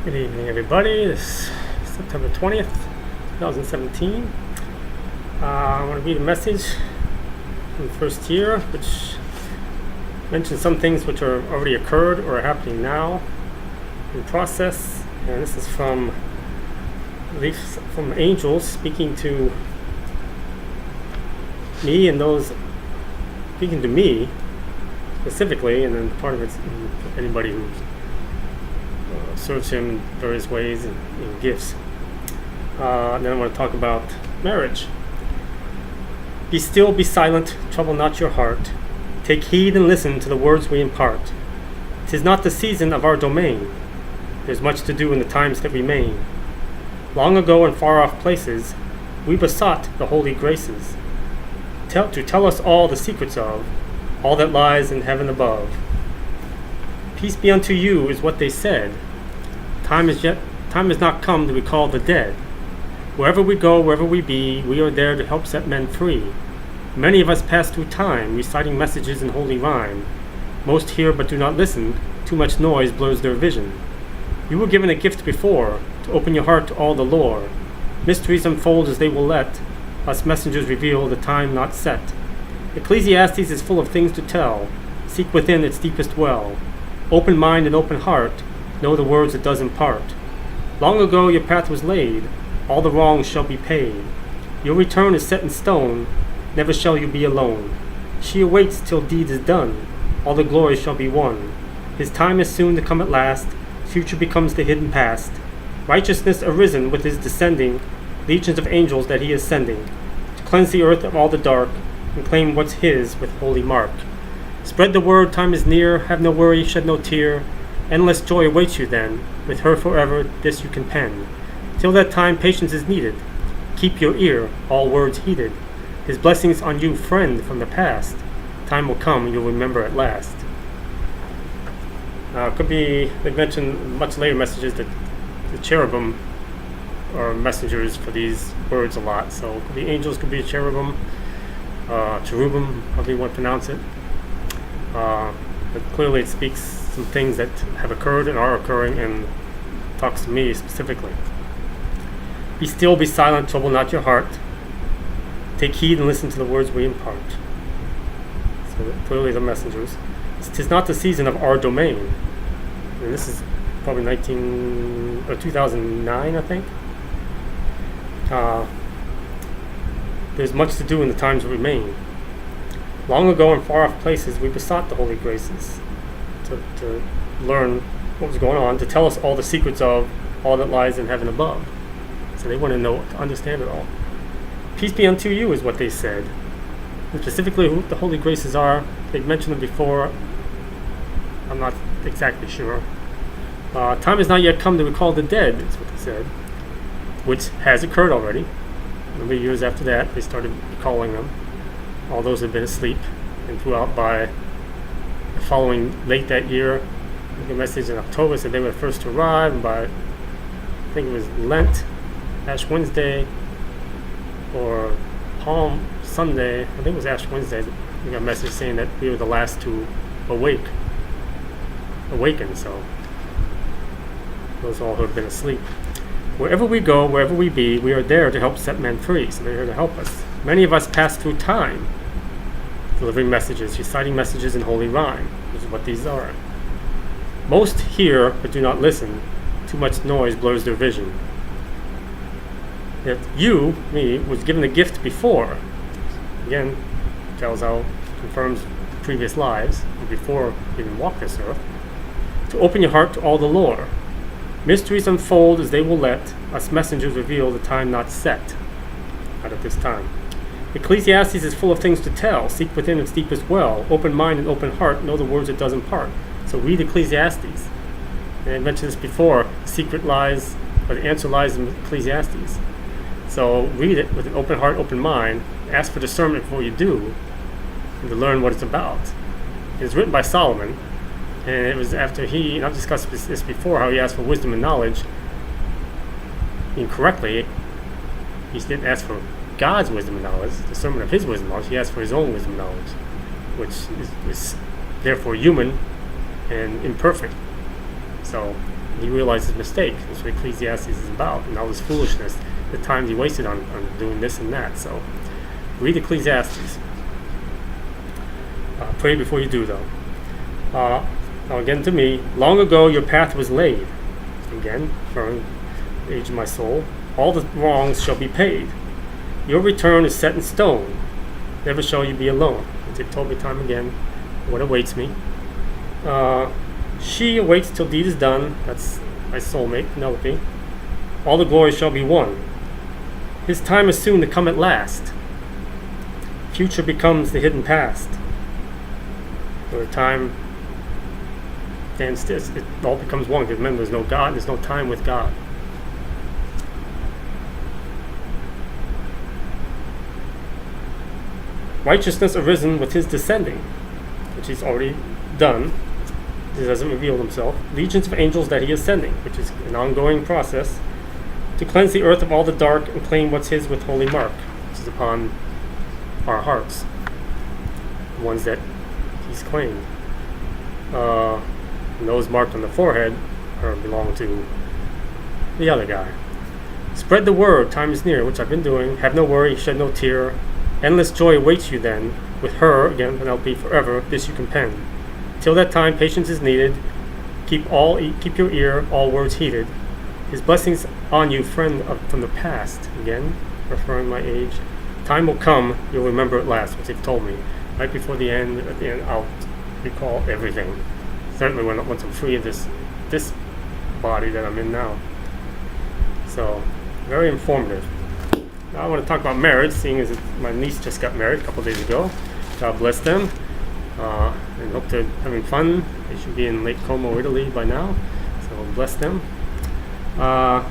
Good evening, everybody. This is September 20th, 2017. I want to read a message from the first year, which mentions some things which are already occurred or are happening now in process. And this is from angels speaking to me and those speaking to me specifically, and then part of it's anybody who serves him in various ways and gifts. And then I want to talk about marriage. Be still, be silent, trouble not your heart. Take heed and listen to the words we impart. 'Tis not the season of our domain. There's much to do in the times that remain. Long ago in far off places, we besought the holy graces to tell us all the secrets of all that lies in heaven above. Peace be unto you is what they said. Time has not come to recall the dead. Wherever we go, wherever we be, we are there to help set men free. Many of us pass through time, reciting messages in holy rhyme. Most hear but do not listen. Too much noise blurs their vision. You were given a gift before, to open your heart to all the lore. Mysteries unfold as they will let us messengers reveal the time not set. Ecclesiastes is full of things to tell. Seek within its deepest well. Open mind and open heart, know the words it does impart. Long ago your path was laid, all the wrongs shall be paid. Your return is set in stone, never shall you be alone. She awaits till deed is done, all the glory shall be won. His time is soon to come at last, future becomes the hidden past. Righteousness arisen with his descending, legions of angels that he is sending, to cleanse the earth of all the dark, and claim what's his with holy mark. Spread the word, time is near, have no worry, shed no tear. Endless joy awaits you then, with her forever this you can pen. Till that time patience is needed, keep your ear, all words heeded. His blessings on you, friend from the past, time will come you'll remember at last. Could be, they've mentioned much later messages that the cherubim are messengers for these words a lot. So it could be angels, could be a cherubim, cherubim, however you want to pronounce it. But clearly it speaks some things that have occurred and are occurring and talks to me specifically. Be still, be silent, trouble not your heart. Take heed and listen to the words we impart. So clearly the messengers. 'Tis not the season of our domain. And this is probably 2009, I think. There's much to do in the times that remain. Long ago in far off places, we besought the holy graces to learn what was going on, to tell us all the secrets of all that lies in heaven above. So they want to know, to understand it all. Peace be unto you is what they said. And specifically who the holy graces are, they've mentioned them before. I'm not exactly sure. Time has not yet come to recall the dead, is what they said, which has occurred already. A number of years after that, they started recalling them. All those have been asleep, and throughout by the following late that year, the message in October said they were the first to arrive, and by I think it was Lent, Ash Wednesday, or Palm Sunday, I think it was Ash Wednesday, we got a message saying that we were the last to awaken, so those all who have been asleep. Wherever we go, wherever we be, we are there to help set men free, so they're here to help us. Many of us pass through time, delivering messages, reciting messages in holy rhyme, which is what these are. Most hear but do not listen. Too much noise blurs their vision. Yet you, me, was given a gift before. Again, confirms previous lives, before you even walked this earth, to open your heart to all the lore. Mysteries unfold as they will let us messengers reveal the time not set out at this time. Ecclesiastes is full of things to tell. Seek within its deepest well. Open mind and open heart. Know the words it does impart. So read Ecclesiastes. And I mentioned this before. Secret lies, or the answer lies in Ecclesiastes. So read it with an open heart, open mind. Ask for discernment before you do, and to learn what it's about. It was written by Solomon, and it was after and I've discussed this before, how he asked for wisdom and knowledge incorrectly. He didn't ask for God's wisdom and knowledge, discernment of his wisdom and knowledge. He asked for his own wisdom and knowledge, which is therefore human and imperfect. So he realized his mistake. That's what Ecclesiastes is about, and all this foolishness, the time he wasted on doing this and that. So read Ecclesiastes. Pray before you do, though. Now again to me, long ago your path was laid. Again, from the age of my soul, all the wrongs shall be paid. Your return is set in stone. Never shall you be alone. As they've told me time again what awaits me. She awaits till deed is done. That's my soulmate, Penelope. All the glory shall be won. His time is soon to come at last. Future becomes the hidden past. Where time stands still, it all becomes one. Because remember, there's no God, there's no time with God. Righteousness arisen with his descending, which he's already done. He hasn't revealed himself. Legions of angels that he is sending, which is an ongoing process, to cleanse the earth of all the dark and claim what's his with holy mark, which is upon our hearts, the ones that he's claimed. And those marked on the forehead belong to the other guy. Spread the word, time is near, which I've been doing. Have no worry, shed no tear. Endless joy awaits you then. With her, again, Penelope, forever, this you can pen. Till that time, patience is needed. Keep your ear, all words heeded. His blessings on you, friend from the past. Again, referring my age. Time will come, you'll remember at last, which they've told me. Right before the end, at the end, I'll recall everything. Certainly once I'm free of this body that I'm in now. So, very informative. Now I want to talk about marriage, seeing as my niece just got married a couple days ago. God bless them. And hope they're having fun. They should be in Lake Como, Italy by now. So bless them. Now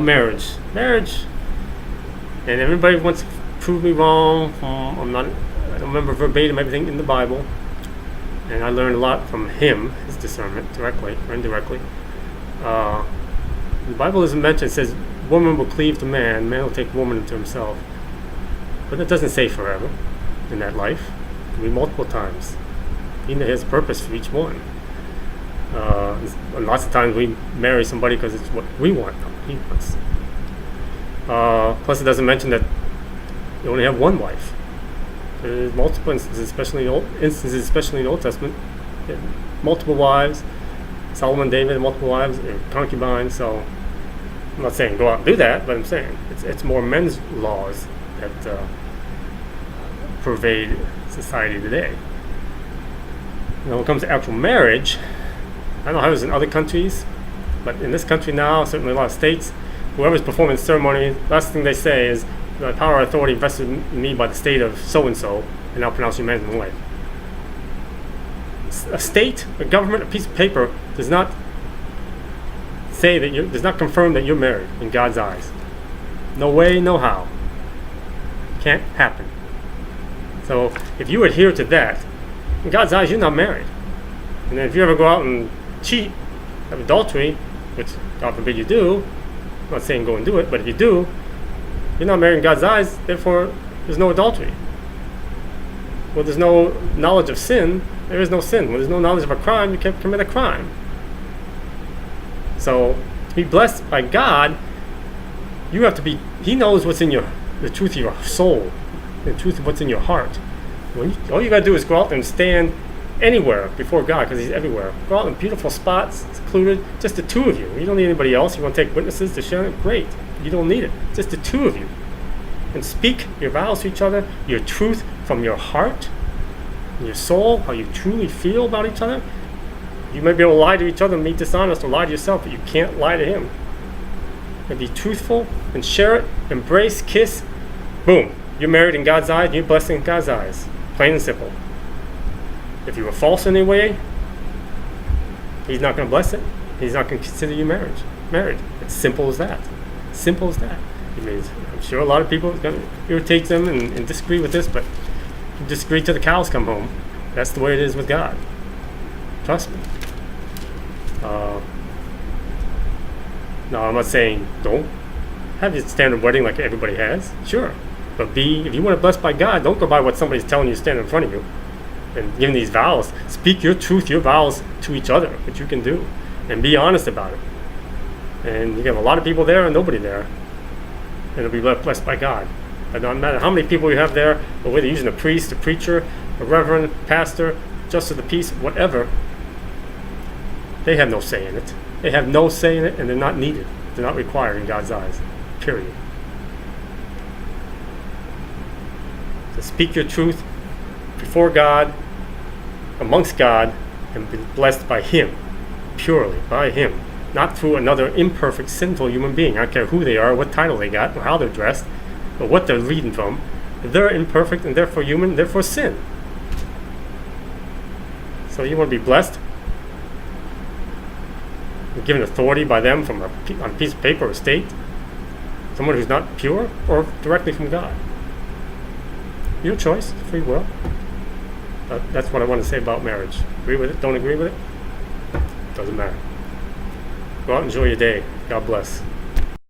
marriage. And everybody wants to prove me wrong. I don't remember verbatim everything in the Bible. And I learned a lot from him, his discernment, directly or indirectly. The Bible isn't mentioned. It says, woman will cleave to man will take woman into himself. But it doesn't say forever in that life. It can be multiple times. He has a purpose for each one. Lots of times we marry somebody because it's what we want, not what he wants. Plus it doesn't mention that you only have one wife. There's multiple instances, especially in the Old Testament. Multiple wives. Solomon, David, multiple wives, concubines. So I'm not saying go out and do that, but I'm saying it's more men's laws that pervade society today. When it comes to actual marriage, I don't know how it is in other countries, but in this country now, certainly a lot of states, whoever's performing the ceremony, last thing they say is, the power and authority invested in me by the state of so-and-so, and I'll pronounce you man and wife. A state, a government, a piece of paper does not say that does not confirm that you're married in God's eyes. No way, no how. Can't happen. So if you adhere to that, in God's eyes, you're not married. And then if you ever go out and cheat, have adultery, which God forbid you do, I'm not saying go and do it, but if you do, you're not married in God's eyes, therefore there's no adultery. Well, there's no knowledge of sin, there is no sin. When there's no knowledge of a crime, you can't commit a crime. So, to be blessed by God, you have to be, He knows what's in the truth of your soul, the truth of what's in your heart. All you got to do is go out and stand anywhere before God, because He's everywhere. Go out in beautiful spots, secluded, just the two of you. You don't need anybody else. You want to take witnesses to share it? Great. You don't need it. Just the two of you. And speak your vows to each other, your truth from your heart, your soul, how you truly feel about each other. You may be able to lie to each other and be dishonest or lie to yourself, but you can't lie to Him. And be truthful and share it, embrace, kiss, boom. You're married in God's eyes, and you're blessed in God's eyes. Plain and simple. If you were false in any way, He's not going to bless it. He's not going to consider you married. It's simple as that. Simple as that. It means, I'm sure a lot of people, it's going to irritate them and disagree with this, but you disagree till the cows come home. That's the way it is with God. Trust me. No, I'm not saying don't have your standard wedding like everybody has. Sure. But if you want to be blessed by God, don't go by what somebody's telling you standing in front of you and giving these vows. Speak your truth, your vows to each other, which you can do. and be honest about it. And you have a lot of people there and nobody there, and it'll be blessed by God. It doesn't matter how many people you have there, or whether you're using a priest, a preacher, a reverend, pastor, justice of the peace, whatever. They have no say in it. They have no say in it, and they're not needed. They're not required in God's eyes. Period. To speak your truth before God, amongst God, and be blessed by Him, purely by Him, not through another imperfect, sinful human being. I don't care who they are, what title they got, or how they're dressed, or what they're reading from. They're imperfect and therefore human, therefore sin. So you want to be blessed? You're given authority by them from on a piece of paper or state? Someone who's not pure, or directly from God? Your choice, free will. But that's what I want to say about marriage. Agree with it? Don't agree with it? Doesn't matter. Go out and enjoy your day. God bless.